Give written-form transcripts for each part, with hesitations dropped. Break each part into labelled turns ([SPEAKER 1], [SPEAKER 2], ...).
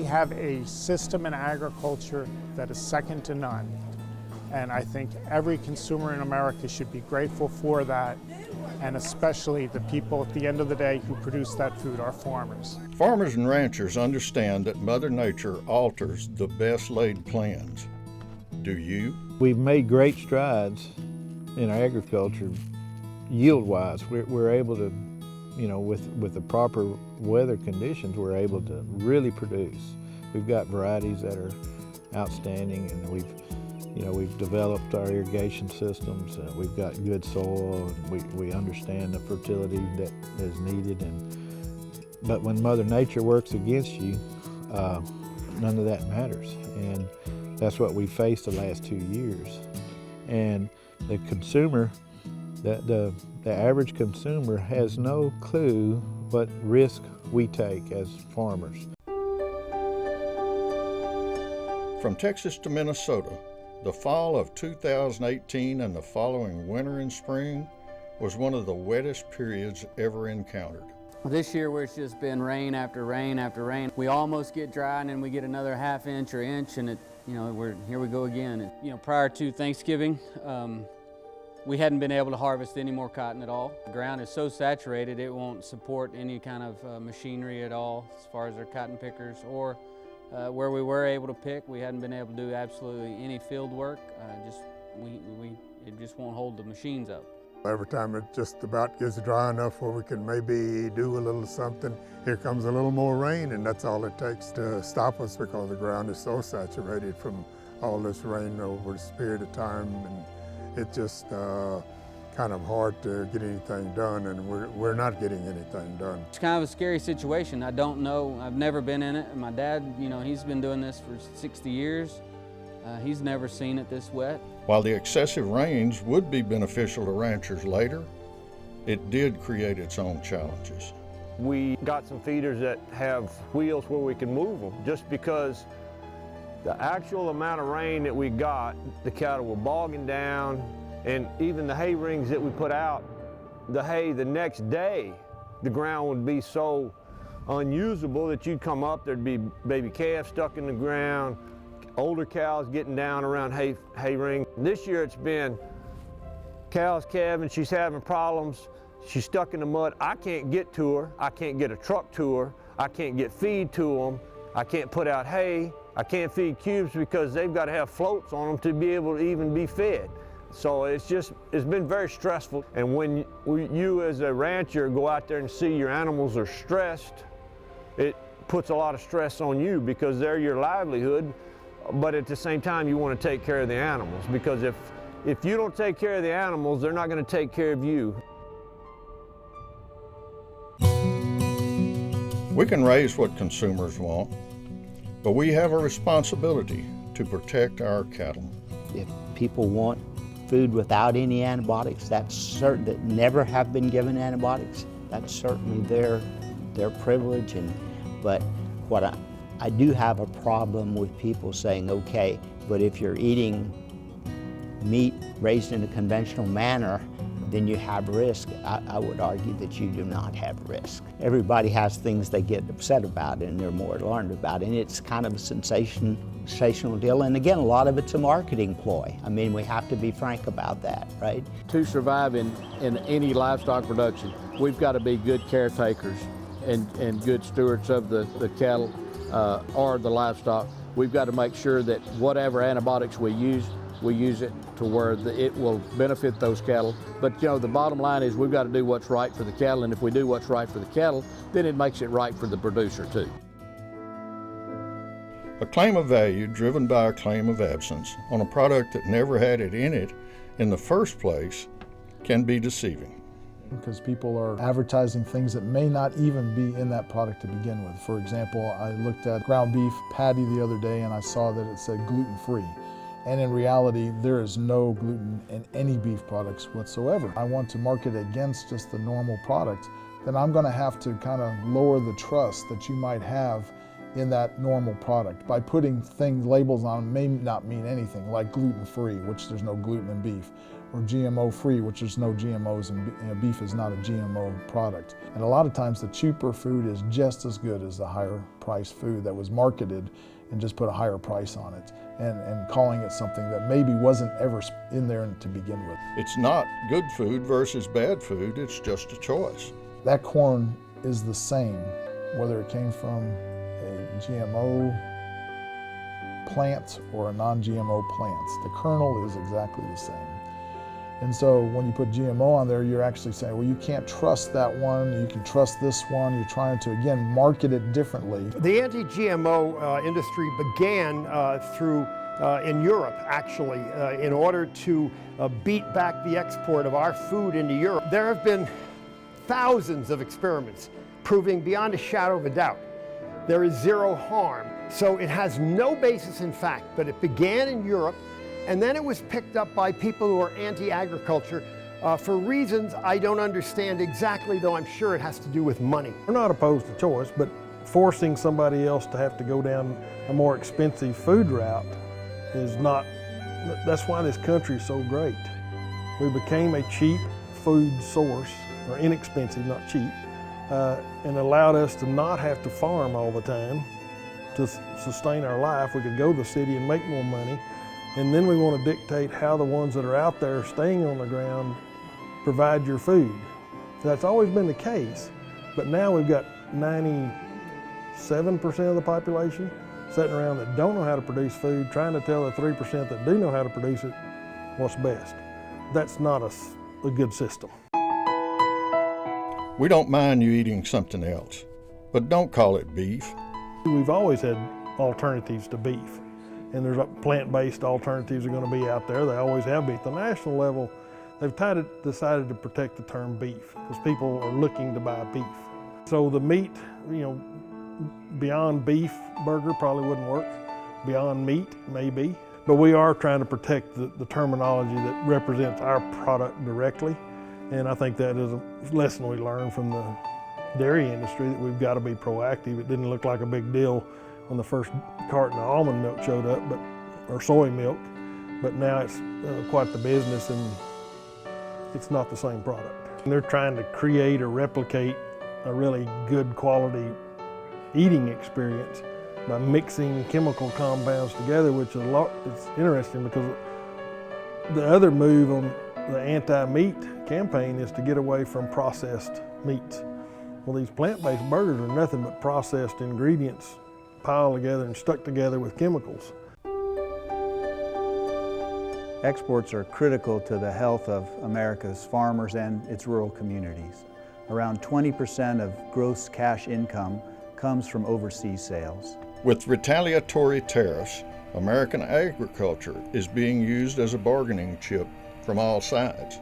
[SPEAKER 1] have a system in agriculture that is second to none. And I think every consumer in America should be grateful for that, and especially the people at the end of the day who produce that food, our farmers.
[SPEAKER 2] Farmers and ranchers understand that Mother Nature alters the best laid plans. Do you?
[SPEAKER 3] We've made great strides in our agriculture yield-wise. We're able to, with the proper weather conditions, we're able to really produce. We've got varieties that are outstanding, and we've developed our irrigation systems. We've got good soil. We understand the fertility that is needed. But when Mother Nature works against you, none of that matters. And that's what we faced the last 2 years. And the consumer, the average consumer has no clue what risk we take as farmers.
[SPEAKER 2] From Texas to Minnesota, the fall of 2018 and the following winter and spring was one of the wettest periods ever encountered.
[SPEAKER 4] This year where it's just been rain after rain after rain, we almost get dry and then we get another half inch or inch, and here we go again. Prior to Thanksgiving, we hadn't been able to harvest any more cotton at all. The ground is so saturated it won't support any kind of machinery at all as far as our cotton pickers, or where we were able to pick, we hadn't been able to do absolutely any field work. It just won't hold the machines up.
[SPEAKER 5] Every time it just about gets dry enough where we can maybe do a little something, here comes a little more rain, and that's all it takes to stop us, because the ground is so saturated from all this rain over this period of time, and it's just kind of hard to get anything done, and we're not getting anything done.
[SPEAKER 4] It's kind of a scary situation. I don't know, I've never been in it. My dad, he's been doing this for 60 years. He's never seen it this wet.
[SPEAKER 2] While the excessive rains would be beneficial to ranchers later, it did create its own challenges.
[SPEAKER 6] We got some feeders that have wheels where we can move them, just because the actual amount of rain that we got, the cattle were bogging down, and even the hay rings that we put out, the hay the next day, the ground would be so unusable that you'd come up, there'd be baby calves stuck in the ground, older cows getting down around hay ring. This year it's been cows calving, she's having problems, she's stuck in the mud. I can't get to her, I can't get a truck to her, I can't get feed to them, I can't put out hay, I can't feed cubes because they've got to have floats on them to be able to even be fed. So it's been very stressful. And when you as a rancher go out there and see your animals are stressed, it puts a lot of stress on you, because they're your livelihood. But at the same time, you want to take care of the animals, because if you don't take care of the animals, they're not going to take care of you.
[SPEAKER 2] We can raise what consumers want, but we have a responsibility to protect our cattle.
[SPEAKER 7] If people want food without any antibiotics, that's certain, that never have been given antibiotics, that's certainly their privilege. But what I do have a problem with people saying, okay, but if you're eating meat raised in a conventional manner, then you have risk. I would argue that you do not have risk. Everybody has things they get upset about and they're more alarmed about, and it's kind of a sensational deal. And again, a lot of it's a marketing ploy. I mean, we have to be frank about that, right?
[SPEAKER 8] To survive in any livestock production, we've got to be good caretakers and good stewards of the cattle or the livestock. We've got to make sure that whatever antibiotics we use it to where it will benefit those cattle. But the bottom line is we've got to do what's right for the cattle, and if we do what's right for the cattle, then it makes it right for the producer too.
[SPEAKER 2] A claim of value driven by a claim of absence on a product that never had it in the first place can be deceiving.
[SPEAKER 9] Because people are advertising things that may not even be in that product to begin with. For example, I looked at ground beef patty the other day and I saw that it said gluten-free. And in reality, there is no gluten in any beef products whatsoever. I want to market against just the normal product, then I'm going to have to kind of lower the trust that you might have in that normal product. By putting labels on may not mean anything, like gluten-free, which there's no gluten in beef, or GMO free, which there's no GMOs, and beef is not a GMO product. And a lot of times the cheaper food is just as good as the higher priced food that was marketed and just put a higher price on it and calling it something that maybe wasn't ever in there to begin with.
[SPEAKER 2] It's not good food versus bad food, it's just a choice.
[SPEAKER 9] That corn is the same, whether it came from a GMO plant or a non-GMO plant. The kernel is exactly the same. And so when you put GMO on there, you're actually saying, well, you can't trust that one, you can trust this one. You're trying to, again, market it differently.
[SPEAKER 10] The anti-GMO industry began in Europe, actually, in order to beat back the export of our food into Europe. There have been thousands of experiments proving beyond a shadow of a doubt there is zero harm. So it has no basis in fact, but it began in Europe, and then it was picked up by people who are anti-agriculture for reasons I don't understand exactly, though I'm sure it has to do with money.
[SPEAKER 11] We're not opposed to choice, but forcing somebody else to have to go down a more expensive food route is not, that's why this country is so great. We became a cheap food source, or inexpensive, not cheap, and allowed us to not have to farm all the time to sustain our life. We could go to the city and make more money, and then we want to dictate how the ones that are out there staying on the ground provide your food. That's always been the case, but now we've got 97% of the population sitting around that don't know how to produce food, trying to tell the 3% that do know how to produce it what's best. That's not a good system.
[SPEAKER 2] We don't mind you eating something else, but don't call it beef.
[SPEAKER 11] We've always had alternatives to beef, and there's plant-based alternatives are going to be out there. They always have been. At the national level, they've decided to protect the term beef because people are looking to buy beef. So the meat, Beyond Beef burger probably wouldn't work. Beyond Meat, maybe. But we are trying to protect the terminology that represents our product directly. And I think that is a lesson we learned from the dairy industry, that we've got to be proactive. It didn't look like a big deal when the first carton of almond milk showed up, or soy milk, but now it's quite the business, and it's not the same product. And they're trying to create or replicate a really good quality eating experience by mixing chemical compounds together, which is it's interesting because the other move on the anti-meat campaign is to get away from processed meats. Well, these plant-based burgers are nothing but processed ingredients piled together and stuck together with chemicals.
[SPEAKER 12] Exports are critical to the health of America's farmers and its rural communities. Around 20% of gross cash income comes from overseas sales.
[SPEAKER 2] With retaliatory tariffs, American agriculture is being used as a bargaining chip from all sides.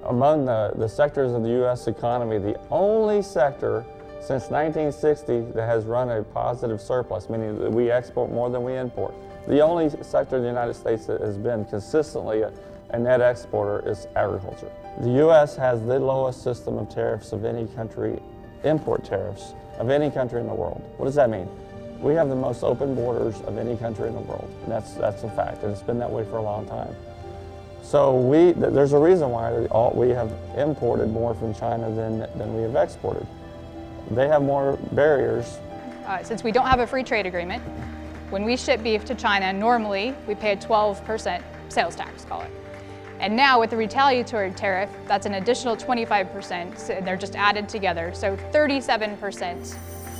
[SPEAKER 13] Among the sectors of the U.S. economy, the only sector since 1960 that has run a positive surplus, meaning that we export more than we import. The only sector in the United States that has been consistently a net exporter is agriculture. The U.S. has the lowest system of tariffs of any country, import tariffs, of any country in the world. What does that mean? We have the most open borders of any country in the world, and that's a fact, and it's been that way for a long time. So there's a reason why we have imported more from China than we have exported. They have more barriers.
[SPEAKER 14] Since we don't have a free trade agreement, when we ship beef to China, normally we pay a 12% sales tax, call it. And now with the retaliatory tariff, that's an additional 25%, and they're just added together. So 37%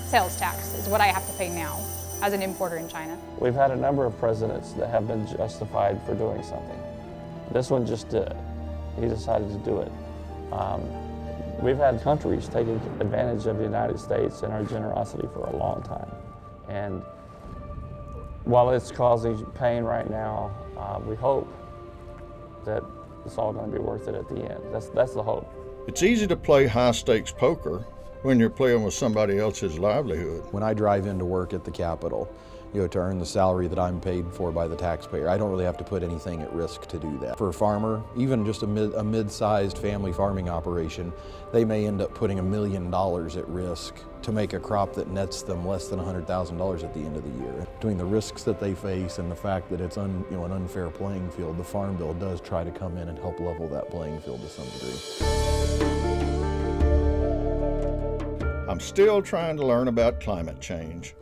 [SPEAKER 14] sales tax is what I have to pay now as an importer in China.
[SPEAKER 13] We've had a number of presidents that have been justified for doing something. This one just did it. He decided to do it. We've had countries taking advantage of the United States and our generosity for a long time. And while it's causing pain right now, we hope that it's all going to be worth it at the end. That's the hope.
[SPEAKER 2] It's easy to play high-stakes poker when you're playing with somebody else's livelihood.
[SPEAKER 15] When I drive into work at the Capitol, to earn the salary that I'm paid for by the taxpayer. I don't really have to put anything at risk to do that. For a farmer, even just a mid-sized family farming operation, they may end up putting $1 million at risk to make a crop that nets them less than $100,000 at the end of the year. Between the risks that they face and the fact that it's an unfair playing field, the Farm Bill does try to come in and help level that playing field to some degree.
[SPEAKER 2] I'm still trying to learn about climate change,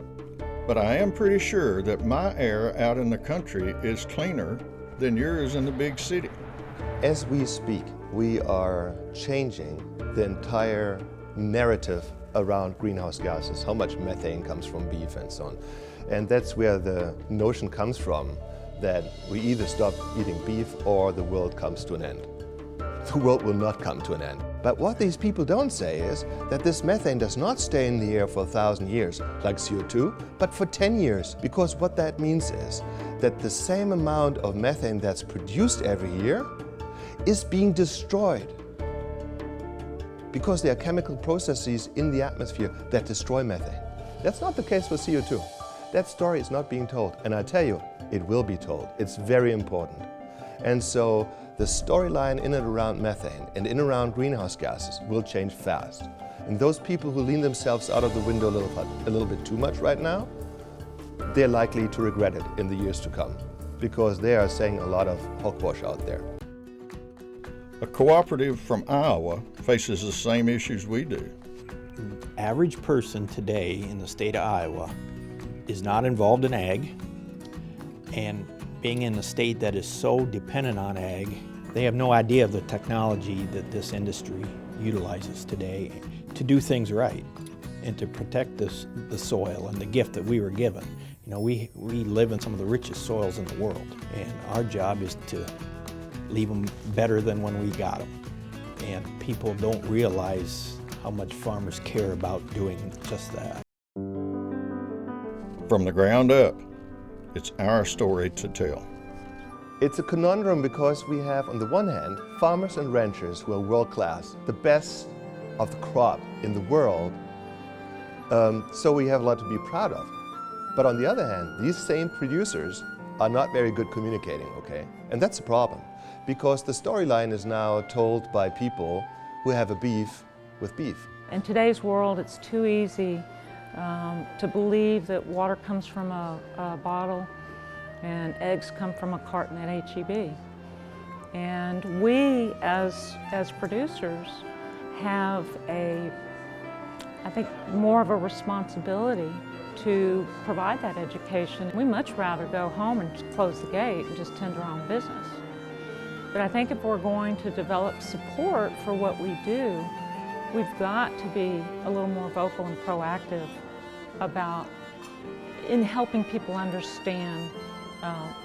[SPEAKER 2] but I am pretty sure that my air out in the country is cleaner than yours in the big city.
[SPEAKER 16] As we speak, we are changing the entire narrative around greenhouse gases, how much methane comes from beef and so on. And that's where the notion comes from that we either stop eating beef or the world comes to an end. The world will not come to an end. But what these people don't say is that this methane does not stay in the air for 1,000 years, like CO2, but for 10 years. Because what that means is that the same amount of methane that's produced every year is being destroyed. Because there are chemical processes in the atmosphere that destroy methane. That's not the case for CO2. That story is not being told. And I tell you, it will be told. It's very important. And so the storyline in and around methane and in and around greenhouse gases will change fast. And those people who lean themselves out of the window a little bit too much right now, they're likely to regret it in the years to come, because they are saying a lot of hogwash out there.
[SPEAKER 2] A cooperative from Iowa faces the same issues we do.
[SPEAKER 17] The average person today in the state of Iowa is not involved in ag, and being in a state that is so dependent on ag, they have no idea of the technology that this industry utilizes today to do things right and to protect the soil and the gift that we were given. We live in some of the richest soils in the world, and our job is to leave them better than when we got them. And people don't realize how much farmers care about doing just that.
[SPEAKER 2] From the ground up, it's our story to tell.
[SPEAKER 16] It's a conundrum because we have, on the one hand, farmers and ranchers who are world-class, the best of the crop in the world, so we have a lot to be proud of. But on the other hand, these same producers are not very good communicating, okay? And that's a problem, because the storyline is now told by people who have a beef with beef.
[SPEAKER 18] In today's world, it's too easy to believe that water comes from a bottle and eggs come from a carton at H-E-B. And we, as producers, have I think, more of a responsibility to provide that education. We much rather go home and close the gate and just tend our own business. But I think if we're going to develop support for what we do, we've got to be a little more vocal and proactive in helping people understand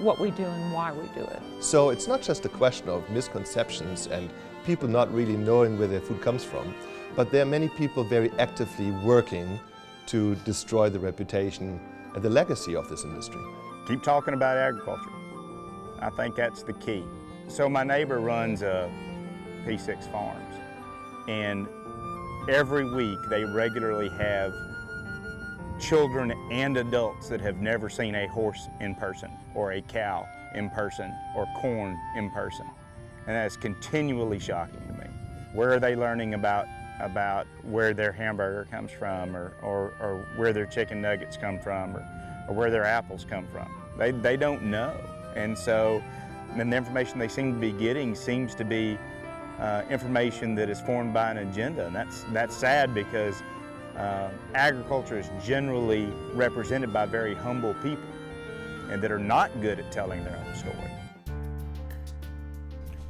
[SPEAKER 18] what we do and why we do it.
[SPEAKER 16] So it's not just a question of misconceptions and people not really knowing where their food comes from, but there are many people very actively working to destroy the reputation and the legacy of this industry.
[SPEAKER 19] Keep talking about agriculture. I think that's the key. So my neighbor runs P6 Farms, and every week they regularly have children and adults that have never seen a horse in person, or a cow in person, or corn in person. And that's continually shocking to me. Where are they learning about where their hamburger comes from, or where their chicken nuggets come from, or where their apples come from? They don't know. And so the information they seem to be getting seems to be information that is formed by an agenda. And that's sad, because agriculture is generally represented by very humble people and that are not good at telling their own story.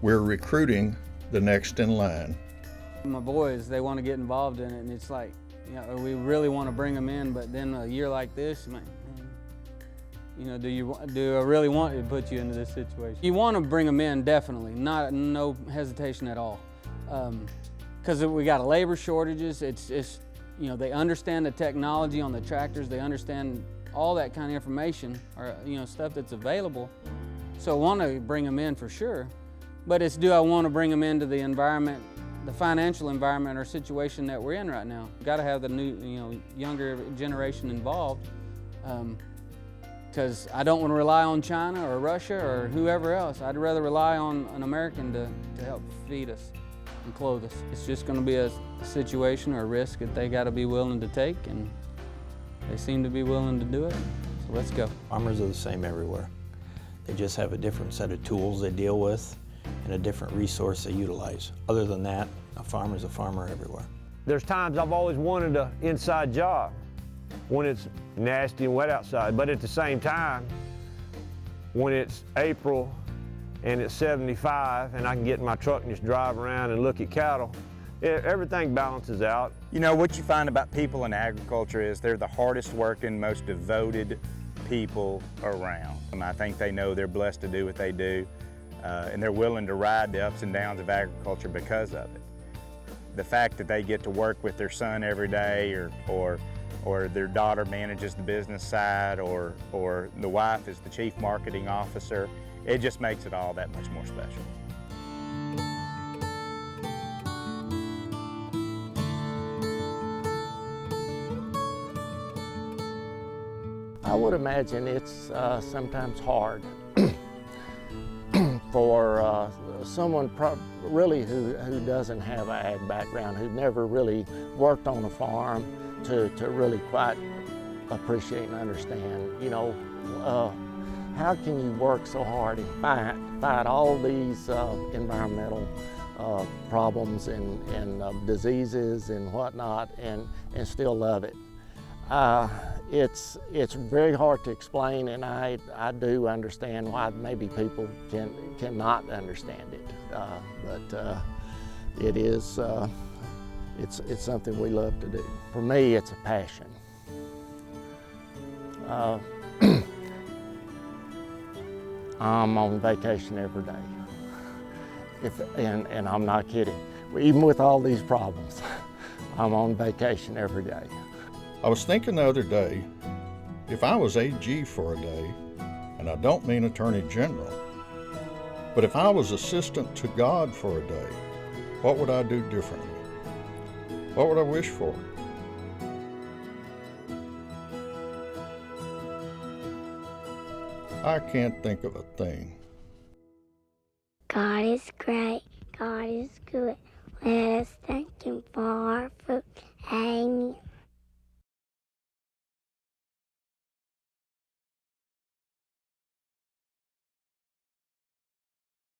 [SPEAKER 2] We're recruiting the next in line.
[SPEAKER 4] My boys, they want to get involved in it, and it's like, we really want to bring them in, but then a year like this, man, do I really want to put you into this situation? You want to bring them in, definitely, no hesitation at all, because we got labor shortages. It's they understand the technology on the tractors, they understand all that kind of information, or stuff that's available. So I want to bring them in for sure, but it's, do I want to bring them into the environment, the financial environment or situation that we're in right now? Got to have the new, younger generation involved. because I don't want to rely on China or Russia or whoever else. I'd rather rely on an American to help feed us and clothe us. It's just going to be a situation or a risk that they got to be willing to take, and they seem to be willing to do it, so let's go.
[SPEAKER 17] Farmers are the same everywhere. They just have a different set of tools they deal with and a different resource they utilize. Other than that, a farmer's a farmer everywhere.
[SPEAKER 6] There's times I've always wanted an inside job when it's nasty and wet outside, but at the same time, when it's April and it's 75 and I can get in my truck and just drive around and look at cattle, everything balances out.
[SPEAKER 19] You know, what you find about people in agriculture is they're the hardest working, most devoted people around. I think they know they're blessed to do what they do, and they're willing to ride the ups and downs of agriculture because of it. The fact that they get to work with their son every day, or their daughter manages the business side, or the wife is the chief marketing officer, it just makes it all that much more special.
[SPEAKER 20] I would imagine it's sometimes hard for someone really who doesn't have an ag background, who never really worked on a farm, to really quite appreciate and understand, you know, how can you work so hard and fight all these environmental problems and diseases and whatnot, and still love it. It's very hard to explain, and I do understand why maybe people cannot understand it, but it is it's something we love to do. For me, it's a passion. I'm on vacation every day, and I'm not kidding. Even with all these problems, I'm on vacation every day.
[SPEAKER 2] I was thinking the other day, if I was AG for a day, and I don't mean Attorney General, but if I was assistant to God for a day, what would I do differently? What would I wish for? I can't think of a thing.
[SPEAKER 21] God is great. God is good. Let us thank Him for our